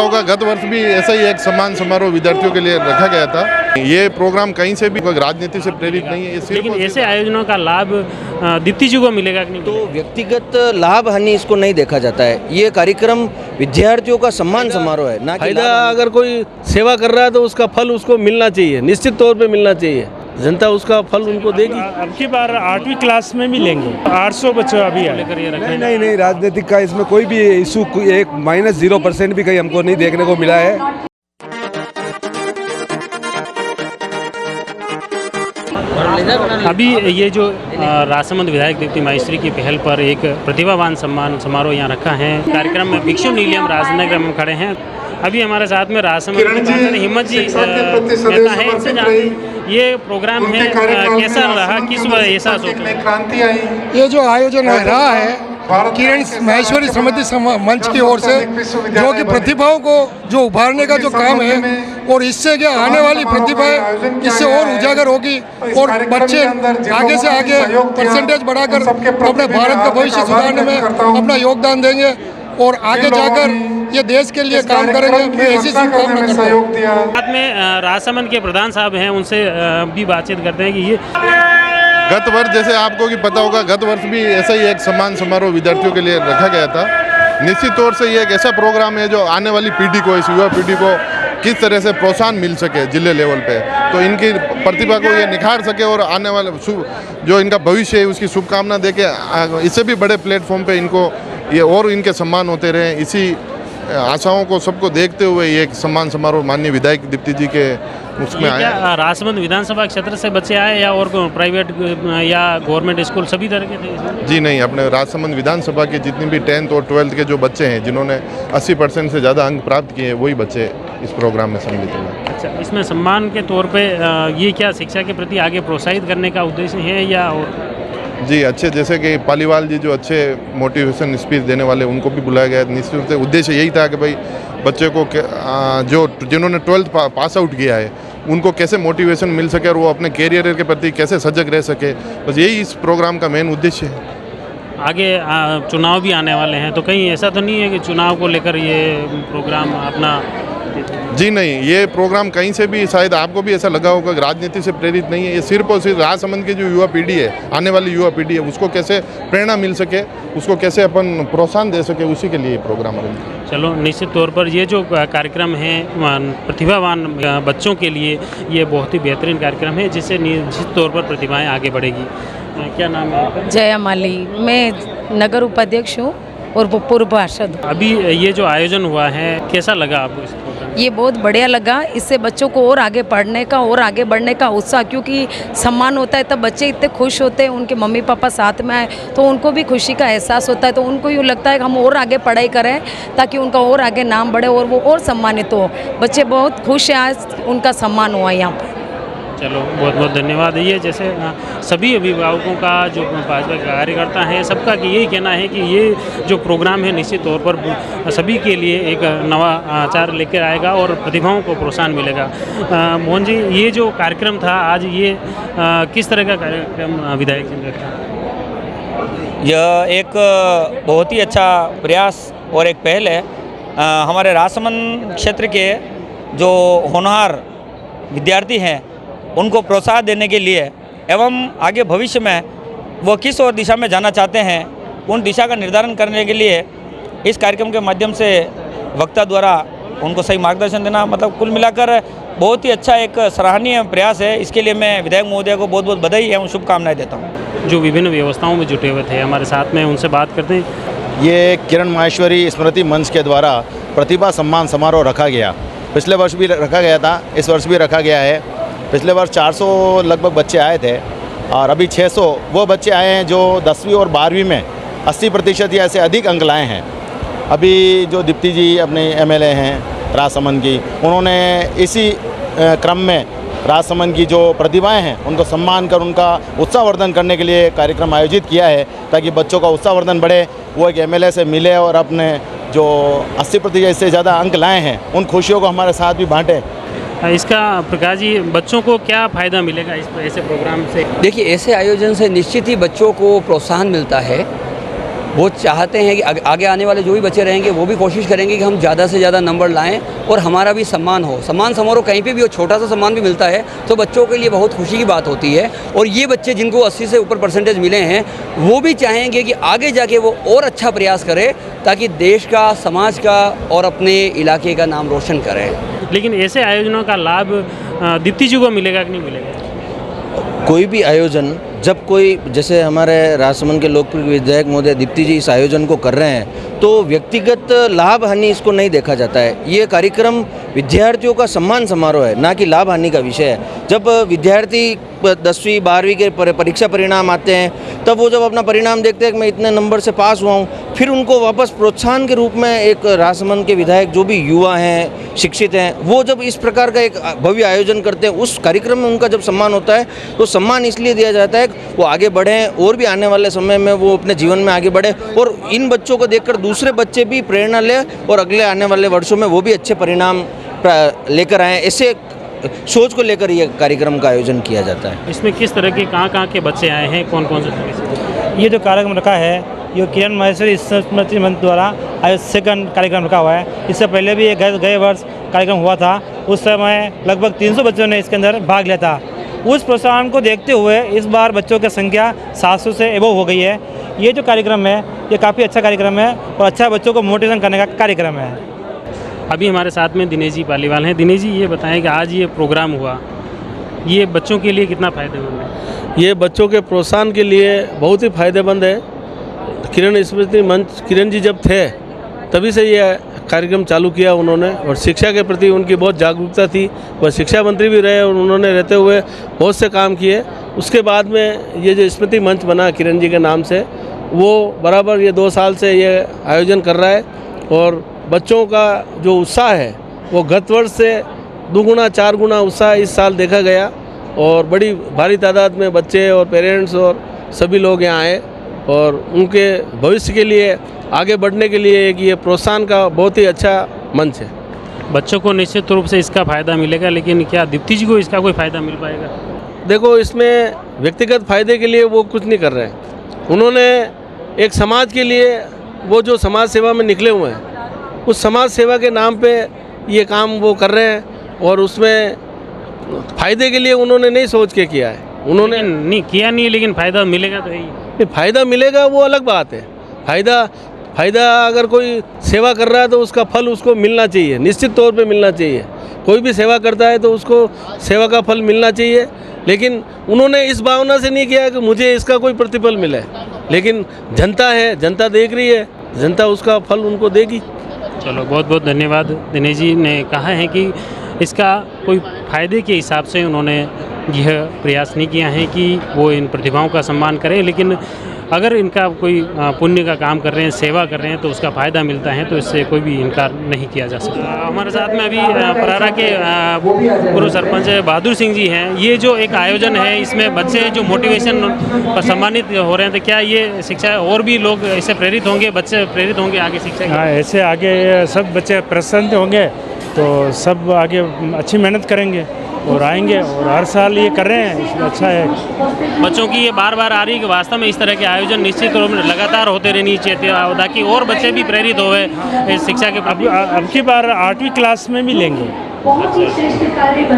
होगा। गत वर्ष भी ऐसा ही एक सम्मान समारोह विद्यार्थियों के लिए रखा गया था। ये प्रोग्राम कहीं से भी राजनीति से प्रेरित नहीं है। लेकिन ऐसे आयोजनों का लाभ दीप्ति जी को मिलेगा कि नहीं? तो व्यक्तिगत लाभ हानि इसको नहीं देखा जाता है। ये कार्यक्रम विद्यार्थियों का सम्मान समारोह है, ना कि फायदा। अगर कोई सेवा कर रहा है तो उसका फल उसको मिलना चाहिए, निश्चित तौर पे मिलना चाहिए। जनता उसका फल उनको देगी। अब की बार 8वीं क्लास में भी लेंगे। 800 बच्चों अभी लेकर ये रखें। नहीं, राजनीतिक का इसमें कोई भी इशू एक -0% भी कहीं हमको नहीं देखने को मिला है। अभी ये जो राजसमंद विधायक दीप्ति माहेश्वरी की पहल पर एक प्रतिभावान सम्मान समारोह यहाँ रखा है। कार्यक्रम में भिक्षु नीलियम राजनगर में खड़े हैं। अभी हमारे साथ में राजसमंद के पार्षद हिम्मत जी मेहता है। इनसे जानते हैं ये प्रोग्राम है कैसा रहा, किस एहसास होता है? ये जो आयोजन रहा है किरण माहेश्वरी समृद्धि मंच की ओर से, जो कि प्रतिभाओं को जो उभारने का जो काम है, और इससे क्या आने वाली प्रतिभाएं इससे और उजागर होगी और बच्चे आगे से आगे परसेंटेज बढ़ाकर अपने भारत का भविष्य सुधारने में अपना योगदान देंगे और आगे जाकर ये देश के लिए काम करेंगे। मैं ऐसी शुभकामना करता हूँ। साथ में राजसमंद के प्रधान साहब हैं, उनसे भी बातचीत करते हैं कि ये गत वर्ष जैसे आपको कि पता होगा, गत वर्ष भी ऐसा ही एक सम्मान समारोह विद्यार्थियों के लिए रखा गया था। निश्चित तौर से ये एक ऐसा प्रोग्राम है जो आने वाली पीढ़ी को, इस युवा पीढ़ी को किस तरह से प्रोत्साहन मिल सके जिले लेवल पे, तो इनकी प्रतिभा को ये निखार सके और आने वाले जो इनका भविष्य है उसकी शुभकामना देके इससे भी बड़े प्लेटफॉर्म पे इनको ये और इनके सम्मान होते रहे। इसी आशाओं को सबको देखते हुए ये एक सम्मान समारोह माननीय विधायक दीप्ति जी के उसमें आया। राजसमंद विधानसभा क्षेत्र से बच्चे आए या और प्राइवेट या गवर्नमेंट स्कूल सभी तरह के थे? जी नहीं, अपने राजसमंद विधानसभा के जितनी भी 10th और 12th के जो बच्चे हैं जिन्होंने 80% से ज़्यादा अंक प्राप्त किए, वही बच्चे इस प्रोग्राम में सम्मिलित हुए। अच्छा, इसमें सम्मान के तौर पे ये क्या शिक्षा के प्रति आगे प्रोत्साहित करने का उद्देश्य है या और? जी अच्छे, जैसे कि पालीवाल जी जो अच्छे मोटिवेशन स्पीच देने वाले, उनको भी बुलाया गया। निश्चित रूप से उद्देश्य यही था कि भाई बच्चे को जो जिन्होंने 12th पास आउट किया है उनको कैसे मोटिवेशन मिल सके और वो अपने कैरियर के प्रति कैसे सजग रह सके, बस यही इस प्रोग्राम का मेन उद्देश्य है। आगे चुनाव भी आने वाले हैं, तो कहीं ऐसा तो नहीं है कि चुनाव को लेकर ये प्रोग्राम अपना? जी नहीं, ये प्रोग्राम कहीं से भी, शायद आपको भी ऐसा लगा होगा, राजनीति से प्रेरित नहीं है। ये सिर्फ और सिर्फ राजसमंद की जो युवा पीढ़ी है, आने वाली युवा पीढ़ी है, उसको कैसे प्रेरणा मिल सके, उसको कैसे अपन प्रोत्साहन दे सके, उसी के लिए प्रोग्राम है। चलो, निश्चित तौर पर ये जो कार्यक्रम है प्रतिभावान बच्चों के लिए ये बहुत ही बेहतरीन कार्यक्रम है, जिससे निश्चित तौर पर प्रतिभाएँ आगे बढ़ेगी। क्या नाम है आपका? जया माली, मैं नगर उपाध्यक्ष हूँ और वो पूर्व पार्षद। अभी ये जो आयोजन हुआ है कैसा लगा आपको इस प्रोग्राम? ये बहुत बढ़िया लगा। इससे बच्चों को और आगे पढ़ने का और आगे बढ़ने का उत्साह, क्योंकि सम्मान होता है तब बच्चे इतने खुश होते हैं, उनके मम्मी पापा साथ में आए तो उनको भी खुशी का एहसास होता है। तो उनको यूँ लगता है कि हम और आगे पढ़ाई करें ताकि उनका और आगे नाम बढ़े और वो और सम्मानित हो। बच्चे बहुत खुश हैं, आज उनका सम्मान हुआ यहाँ पर। चलो, बहुत बहुत धन्यवाद। ये जैसे सभी अभिभावकों का, जो भाजपा का कार्यकर्ता है, सबका कि यही कहना है कि ये जो प्रोग्राम है निश्चित तौर पर सभी के लिए एक नवा आचार लेकर आएगा और प्रतिभाओं को प्रोत्साहन मिलेगा। मोहन जी, ये जो कार्यक्रम था आज, ये किस तरह का कार्यक्रम विधायक जी ने रखा? यह एक बहुत ही अच्छा प्रयास और एक पहल है। हमारे राजसमंद क्षेत्र के जो होनहार विद्यार्थी हैं उनको प्रोत्साहन देने के लिए एवं आगे भविष्य में वो किस और दिशा में जाना चाहते हैं, उन दिशा का निर्धारण करने के लिए इस कार्यक्रम के माध्यम से वक्ता द्वारा उनको सही मार्गदर्शन देना, मतलब कुल मिलाकर बहुत ही अच्छा एक सराहनीय प्रयास है। इसके लिए मैं विधायक महोदय को बहुत बहुत बधाई एवं शुभकामनाएं देता हूँ। जो विभिन्न व्यवस्थाओं में जुटे हुए थे हमारे साथ में, उनसे बात करते हैं। ये किरण माहेश्वरी स्मृति मंच के द्वारा प्रतिभा सम्मान समारोह रखा गया। पिछले वर्ष भी रखा गया था, इस वर्ष भी रखा गया है। पिछले वर्ष 400 लगभग बच्चे आए थे और अभी 600 वो बच्चे आए हैं जो 10वीं और 12वीं में 80% या ऐसे अधिक अंक लाए हैं। अभी जो दीप्ति जी अपने MLA हैं राजसमंद की, उन्होंने इसी क्रम में राजसमंद की जो प्रतिभाएं हैं उनको सम्मान कर उनका उत्साहवर्धन करने के लिए कार्यक्रम आयोजित किया है, ताकि बच्चों का उत्साहवर्धन बढ़े, वो एक MLA से मिले और अपने जो 80% से ज़्यादा अंक लाए हैं उन खुशियों को हमारे साथ भी बांटें। इसका प्रकाश जी, बच्चों को क्या फ़ायदा मिलेगा इस ऐसे प्रोग्राम से? देखिए, ऐसे आयोजन से निश्चित ही बच्चों को प्रोत्साहन मिलता है वो चाहते हैं कि आगे आने वाले जो भी बच्चे रहेंगे वो भी कोशिश करेंगे कि हम ज़्यादा से ज़्यादा नंबर लाएं और हमारा भी सम्मान हो। सम्मान समारोह कहीं पे भी हो, छोटा सा सम्मान भी मिलता है तो बच्चों के लिए बहुत खुशी की बात होती है। और ये बच्चे जिनको 80 से ऊपर परसेंटेज मिले हैं वो भी चाहेंगे कि आगे जाके वो और अच्छा प्रयास करें ताकि देश का, समाज का और अपने इलाके का नाम रोशन करें। लेकिन ऐसे आयोजनों का लाभ दीप्ति जी को मिलेगा कि नहीं मिलेगा? कोई भी आयोजन जब कोई, जैसे हमारे राजसमंद के लोकप्रिय विधायक महोदय दीप्ति जी इस आयोजन को कर रहे हैं तो व्यक्तिगत लाभ हानि इसको नहीं देखा जाता है। ये कार्यक्रम विद्यार्थियों का सम्मान समारोह है, ना कि लाभ हानि का विषय है। जब विद्यार्थी 10वीं 12वीं के परीक्षा परिणाम आते हैं तब वो जब अपना परिणाम देखते हैं कि मैं इतने नंबर से पास हुआ हूँ, फिर उनको वापस प्रोत्साहन के रूप में एक राजसमंद के विधायक जो भी युवा हैं, शिक्षित हैं, वो जब इस प्रकार का एक भव्य आयोजन करते हैं, उस कार्यक्रम में उनका जब सम्मान होता है तो सम्मान इसलिए दिया जाता है कि वो आगे बढ़ें और भी आने वाले समय में वो अपने जीवन में आगे बढ़े और इन बच्चों को देखकर दूसरे बच्चे भी प्रेरणा लें और अगले आने वाले वर्षों में वो भी अच्छे परिणाम लेकर आएँ। ऐसे सोच को लेकर ये कार्यक्रम का आयोजन किया जाता है। इसमें किस तरह के कहाँ के बच्चे आए हैं, कौन कौन से? ये जो कार्यक्रम रखा है ये किरण माहेश्वरी स्मृति मंच द्वारा आयोजित सेकंड कार्यक्रम रखा हुआ है। इससे पहले भी गए वर्ष कार्यक्रम हुआ था, उस समय लगभग 300 बच्चों ने इसके अंदर भाग लिया था। उस प्रोत्साहन को देखते हुए इस बार बच्चों की संख्या 700 से एबव हो गई है। ये जो कार्यक्रम है ये काफ़ी अच्छा कार्यक्रम है और अच्छा बच्चों को मोटिवेशन करने का कार्यक्रम है। अभी हमारे साथ में दिनेश जी पालीवाल हैं। दिनेश जी ये बताएं कि आज ये प्रोग्राम हुआ, ये बच्चों के लिए कितना फ़ायदेमंद है? ये बच्चों के प्रोत्साहन के लिए बहुत ही फायदेमंद है। किरण स्मृति मंच, किरण जी जब थे तभी से ये कार्यक्रम चालू किया उन्होंने और शिक्षा के प्रति उनकी बहुत जागरूकता थी। वह शिक्षा मंत्री भी रहे और उन्होंने रहते हुए बहुत से काम किए। उसके बाद में ये जो स्मृति मंच बना किरण जी के नाम से, वो बराबर ये 2 साल से ये आयोजन कर रहा है और बच्चों का जो उत्साह है वो गत वर्ष से 2 गुना 4 गुना उत्साह इस साल देखा गया और बड़ी भारी तादाद में बच्चे और पेरेंट्स और सभी लोग यहाँ आए और उनके भविष्य के लिए, आगे बढ़ने के लिए एक ये प्रोत्साहन का बहुत ही अच्छा मंच है। बच्चों को निश्चित रूप से इसका फ़ायदा मिलेगा, लेकिन क्या दीप्ति जी को इसका कोई फ़ायदा मिल पाएगा? देखो, इसमें व्यक्तिगत फ़ायदे के लिए वो कुछ नहीं कर रहे हैं। उन्होंने एक समाज के लिए, वो जो समाज सेवा में निकले हुए हैं, उस समाज सेवा के नाम पे ये काम वो कर रहे हैं और उसमें फ़ायदे के लिए उन्होंने नहीं सोच के किया है। उन्होंने नहीं किया नहीं, लेकिन फ़ायदा मिलेगा तो ही। फ़ायदा मिलेगा वो अलग बात है। फ़ायदा अगर कोई सेवा कर रहा है तो उसका फल उसको मिलना चाहिए, निश्चित तौर पे मिलना चाहिए। कोई भी सेवा करता है तो उसको सेवा का फल मिलना चाहिए, लेकिन उन्होंने इस भावना से नहीं किया कि मुझे इसका कोई प्रतिफल मिले। लेकिन जनता है, जनता देख रही है, जनता उसका फल उनको देगी। चलो, बहुत बहुत धन्यवाद। दिनेश जी ने कहा है कि इसका कोई फ़ायदे के हिसाब से उन्होंने यह प्रयास नहीं किया है कि वो इन प्रतिभाओं का सम्मान करें, लेकिन अगर इनका कोई पुण्य का काम कर रहे हैं, सेवा कर रहे हैं तो उसका फ़ायदा मिलता है, तो इससे कोई भी इनकार नहीं किया जा सकता। हमारे साथ में अभी परारा के पूर्व सरपंच बहादुर सिंह जी हैं। ये जो एक आयोजन है इसमें बच्चे जो मोटिवेशन पर सम्मानित हो रहे हैं, तो क्या ये शिक्षा और भी लोग इससे प्रेरित होंगे, बच्चे प्रेरित होंगे आगे शिक्षा की? हाँ, ऐसे आगे सब बच्चे प्रसन्न होंगे तो सब आगे अच्छी मेहनत करेंगे और आएंगे और हर साल ये कर रहे हैं, इसमें अच्छा है। बच्चों की ये बार बार आ रही है कि वास्तव में इस तरह के आयोजन निश्चित रूप में लगातार होते रहनी चाहिए ताकि और बच्चे भी प्रेरित होवे इस शिक्षा के प्रति। अब की बार 8वीं क्लास में भी लेंगे,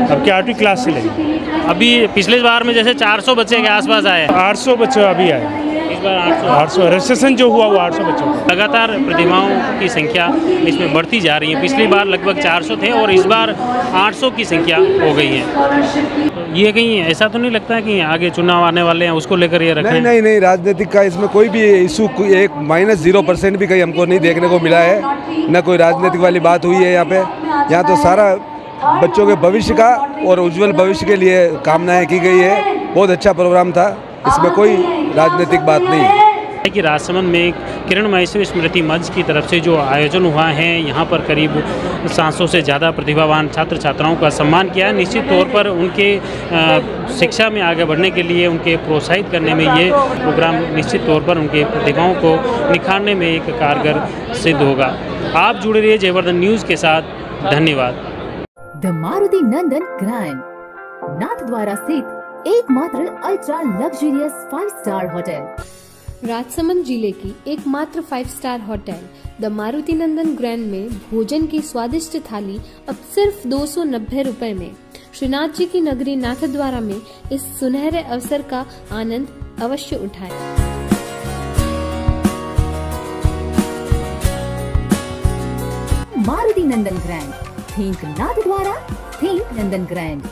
अब की 8वीं क्लास से लेंगे। अभी पिछले बार में जैसे 400 बच्चे के आसपास आए, 800 बच्चे अभी आए। इस बार 800 रजिस्ट्रेशन जो हुआ वो 800 बच्चों का। लगातार प्रतिभाओं की संख्या इसमें बढ़ती जा रही है। पिछली बार लगभग 400 थे और इस बार 800 की संख्या हो गई है। तो ये कहीं ऐसा तो नहीं लगता है कि आगे चुनाव आने वाले हैं उसको लेकर ये रखें? नहीं, राजनीतिक का इसमें कोई भी इशू, एक -0% भी कहीं हमको नहीं देखने को मिला है। न कोई राजनीतिक वाली बात हुई है यहाँ पे। यहाँ तो सारा बच्चों के भविष्य का और उज्जवल भविष्य के लिए कामनाएं की गई है। बहुत अच्छा प्रोग्राम था, इसमें कोई राजनीतिक बात नहीं है। कि राजसमंद में किरण माहेश्वरी स्मृति मंच की तरफ से जो आयोजन हुआ है, यहाँ पर करीब 700 से ज़्यादा प्रतिभावान छात्र छात्राओं का सम्मान किया है। निश्चित तौर पर उनके शिक्षा में आगे बढ़ने के लिए, उनके प्रोत्साहित करने में ये प्रोग्राम निश्चित तौर पर उनके प्रतिभाओं को निखारने में एक कारगर सिद्ध होगा। आप जुड़े रहिए जयवर्धन न्यूज़ के साथ। धन्यवाद। द मारुति नंदन ग्रैंड, नाथ द्वारा स्थित एकमात्र ultra luxurious 5 star hotel. Rajsamand जिले की एकमात्र 5 star hotel the Maruti Nandan grand में भोजन की स्वादिष्ट थाली अब सिर्फ 290 रुपए में। श्रीनाथ जी की नगरी नाथद्वारा में इस सुनहरे अवसर का आनंद अवश्य उठाएं। मारुति नंदन ग्रैंड, थिंक नाथद्वारा, थिंक नंदन ग्रैंड।